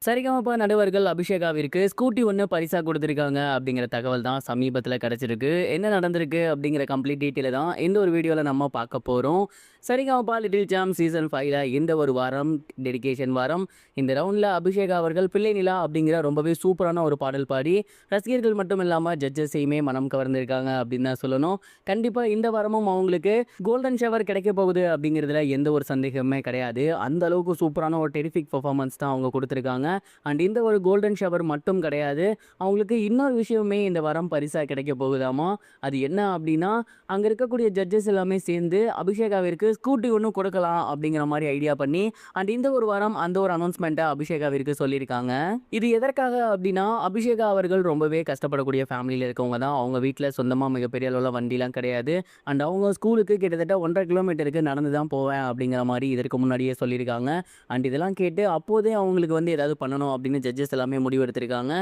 சரிகமப நடுவர்கள் அபிஷேகாவிற்கு ஸ்கூட்டி ஒன்று பரிசா கொடுத்துருக்காங்க அப்படிங்கிற தகவல் தான் சமீபத்தில் கிடைச்சிருக்கு. என்ன நடந்திருக்கு அப்படிங்கிற கம்ப்ளீட் டீட்டெயில தான் இந்த ஒரு வீடியோவில் நம்ம பார்க்க போகிறோம். சரிகமபா லிட்டில் சாம் சீசன் 5ல இந்த ஒரு வாரம் டெடிகேஷன் வாரம். இந்த ரவுண்டில் அபிஷேகா அவர்கள் பிள்ளை நிலா அப்படிங்கிற ரொம்பவே சூப்பரான ஒரு பாடல் பாடி ரசிகர்கள் மட்டும் இல்லாமல் ஜட்ஜஸையுமே மனம் கவர்ந்திருக்காங்க அப்படின்னு தான் சொல்லணும். கண்டிப்பாக இந்த வாரமும் அவங்களுக்கு கோல்டன் ஷவர் கிடைக்க போகுது அப்படிங்கிறதுல எந்த ஒரு சந்தேகமே கிடையாது. அந்த அளவுக்கு சூப்பரான ஒரு டெரிஃபிக் பர்ஃபார்மன்ஸ் தான் அவங்க கொடுத்துருக்காங்க. அண்ட் இந்த ஒரு கோல்டன் ஷவர் மட்டும் கிடையாது, அவங்களுக்கு இன்னொரு விஷயமே இந்த வாரம் பரிசாக கிடைக்க போகுதாமா. அது என்ன அப்படின்னா, அங்கே இருக்கக்கூடிய ஜட்ஜஸ் எல்லாமே சேர்ந்து அபிஷேகாவிற்கு ஸ்கூட்டி ஒன்று கொடுக்கலாம் அப்படிங்கிற மாதிரி ஐடியா பண்ணி அண்ட் இந்த ஒரு வாரம் அந்த ஒரு அனௌன்ஸ்மெண்ட்டை அபிஷேகாவிற்கு சொல்லியிருக்காங்க. இது எதற்காக அப்படின்னா, அபிஷேகா அவர்கள் ரொம்பவே கஷ்டப்படக்கூடிய ஃபேமிலியில் இருக்கவங்க தான். அவங்க வீட்டில் சொந்தமாக மிகப்பெரிய அளவில் வண்டிலாம் கிடையாது. அண்ட் அவங்க ஸ்கூலுக்கு கிட்டத்தட்ட 1.5 கிலோமீட்டருக்கு நடந்து தான் போவேன் அப்படிங்கிற மாதிரி இதற்கு முன்னாடியே சொல்லியிருக்காங்க. அண்ட் இதெல்லாம் கேட்டு அப்போதே அவங்களுக்கு வந்து ஏதாவது பண்ணணும் அப்படின்னு ஜட்ஜஸ் எல்லாமே முடிவெடுத்திருக்காங்க.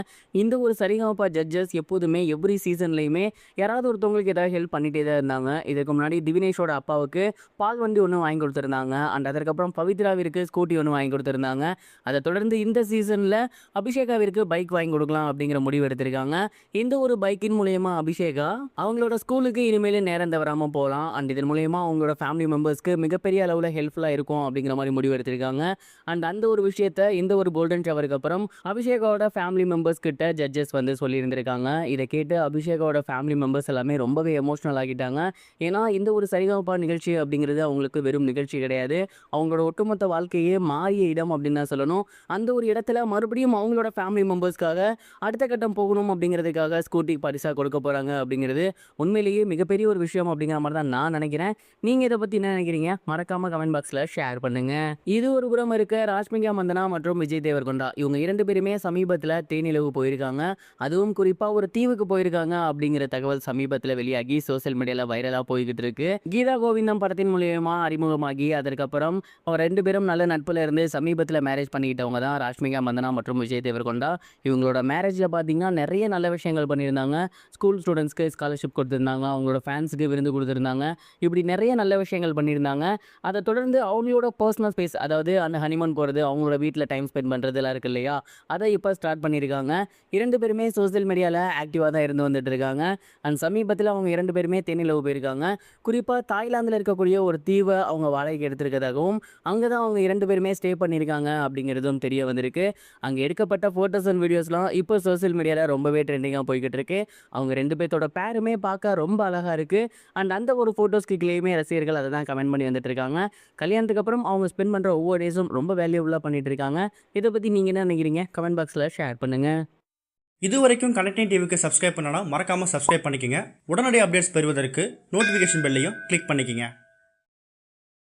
இந்த ஒரு சரிகமபா ஜட்ஜஸ் எப்போதுமே எவ்ரி சீசன்லையுமே யாராவது ஒருத்தவங்களுக்கு ஏதாவது ஹெல்ப் பண்ணிட்டே தான் இருந்தாங்க. இதுக்கு முன்னாடி திவினேஷோட அப்பாவுக்கு பால் வண்டி ஒன்று வாங்கி கொடுத்துருந்தாங்க. அண்ட் அதற்கப்புறம் பவித்ராவிற்கு ஸ்கூட்டி ஒன்று வாங்கி கொடுத்துருந்தாங்க. அதை தொடர்ந்து இந்த சீசனில் அபிஷேகாவிற்கு பைக் வாங்கி கொடுக்கலாம் அப்படிங்கிற முடிவு எடுத்திருக்காங்க. இந்த ஒரு பைக்கின் மூலயமா அபிஷேகா அவங்களோட ஸ்கூலுக்கு இனிமேல் நேரம் தவறாமல் போகலாம். அண்ட் இதன் மூலயமா அவங்களோட ஃபேமிலி மெம்பர்ஸ்க்கு மிகப்பெரிய அளவில் ஹெல்ப்ஃபுல்லாக இருக்கும் அப்படிங்கிற மாதிரி முடிவு எடுத்திருக்காங்க. அண்ட் அந்த ஒரு விஷயத்தை இந்த ஒரு கோல்டன் ஷவருக்கு அப்புறம் அபிஷேகோட ஃபேமிலி மெம்பர்ஸ் கிட்ட ஜட்ஜஸ் வந்து சொல்லியிருந்திருக்காங்க. இதை கேட்டு அபிஷேகோட ஃபேமிலி மெம்பர்ஸ் எல்லாமே ரொம்பவே எமோஷனல் ஆகிட்டாங்க. ஏன்னா இந்த ஒரு சரிகமபா நிகழ்ச்சி அப்படிங்கிறது அவங்களுக்கு வெறும் நிகழ்ச்சி கிடையாது, அவங்களோட ஒட்டுமொத்த வாழ்க்கையே மாறிய இடம் அப்படின்னு தான் சொல்லணும். அந்த ஒரு இடத்துல மறுபடியும் அவங்களோட ஃபேமிலி மெம்பர்ஸ்க்காக அடுத்த கட்டம் போகணும் அப்படிங்கிறதுக்காக ஸ்கூட்டி பரிசாக கொடுக்க போகிறாங்க அப்படிங்கிறது உண்மையிலேயே மிகப்பெரிய ஒரு விஷயம் அப்படிங்கிற மாதிரி தான் நான் நினைக்கிறேன். நீங்கள் இதை பற்றி என்ன நினைக்கிறீங்க? மறக்காமல் கமெண்ட் பாக்ஸில் ஷேர் பண்ணுங்கள். இது ஒரு புறம் இருக்க ராஷ்மிகா மந்தனா மற்றும் விஜய் தேவர்கொண்டா இவங்க 2 பேருமே சமீபத்தில் தேனிலவு போயிருக்காங்க. அதுவும் குறிப்பாக ஒரு தீவுக்கு போயிருக்காங்க அப்படிங்கிற தகவல் சமீபத்தில் வெளியாகி சோசியல் மீடியாவில் வைரலாக போய்கிட்டு இருக்கு. கீதா கோவிந்தம் படத்தின் மூலியமா அறிமுகமாகி அதற்கப்புறம் அவங்க 2 பேரும் நல்ல நட்பில் இருந்து சமீபத்தில் மேரேஜ் பண்ணிக்கிட்டவங்க தான் ராஷ்மிகா மந்தனா மற்றும் விஜய் தேவர்கொண்டா. இவங்களோட மேரேஜில் பார்த்தீங்கன்னா நிறைய நல்ல விஷயங்கள் பண்ணியிருந்தாங்க. ஸ்கூல் ஸ்டூடெண்ட்ஸ்க்கு ஸ்காலர்ஷிப் கொடுத்துருந்தாங்க, அவங்களோட ஃபேன்ஸுக்கு விருந்து கொடுத்துருந்தாங்க. இப்படி நிறைய நல்ல விஷயங்கள் பண்ணியிருந்தாங்க. அதை தொடர்ந்து அவங்களோட பர்சனல் ஸ்பேஸ், அதாவது அந்த ஹனிமூன் போகிறது, அவங்களோட வீட்டில் டைம் ஸ்பெண்ட் பண்ணுறதுலாம் இருக்கு இல்லையா, அதை இப்போ ஸ்டார்ட் பண்ணியிருக்காங்க. 2 பேருமே சோசியல் மீடியாவில் ஆக்டிவாக தான் இருந்து வந்துட்டு இருக்காங்க. அண்ட் சமீபத்தில் அவங்க 2 பேருமே தேனிலவு போயிருக்காங்க. குறிப்பாக தாய்லாந்தில் இருக்கக்கூடிய ஒரு தீவை அவங்க வாடகைக்கு எடுத்திருக்கிறதாகவும் அங்கே தான் அவங்க 2 பேருமே ஸ்டே பண்ணியிருக்காங்க அப்படிங்கிறதும் தெரிய வந்திருக்கு. அங்கே எடுக்கப்பட்ட ஃபோட்டோஸ் அண்ட் வீடியோஸ்லாம் இப்போ சோசியல் மீடியாவில் ரொம்பவே ட்ரெண்டிங்காக போய்கிட்டு இருக்கு. அவங்க 2 பேர்த்தோட பேருமே பார்க்க ரொம்ப அழகாக இருக்குது. அண்ட் அந்த ஒரு ஃபோட்டோஸ்க்கு கீழேயுமே ரசிகர்கள் அதை தான் கமெண்ட் பண்ணி வந்துட்டு இருக்காங்க. கல்யாணத்துக்கு அப்புறம் அவங்க ஸ்பெண்ட் பண்ணுற ஒவ்வொரு டேஸும் ரொம்ப வேல்யூபுல்லாக பண்ணிட்டு இருக்காங்க. இதை பற்றி நீங்கள் என்ன நினைக்கிறீங்க? கமெண்ட் பாக்ஸில் ஷேர் பண்ணுங்கள். இது வரைக்கும் கனெக்டிங் டிவிக்கு சப்ஸ்கிரைப் பண்ணனா மறக்காமல் சப்ஸ்கிரைப் பண்ணிக்கங்க. உடனடி அப்டேட்ஸ் பெறுவதற்கு நோட்டிஃபிகேஷன் பெல்லையும் கிளிக் பண்ணிக்கங்க.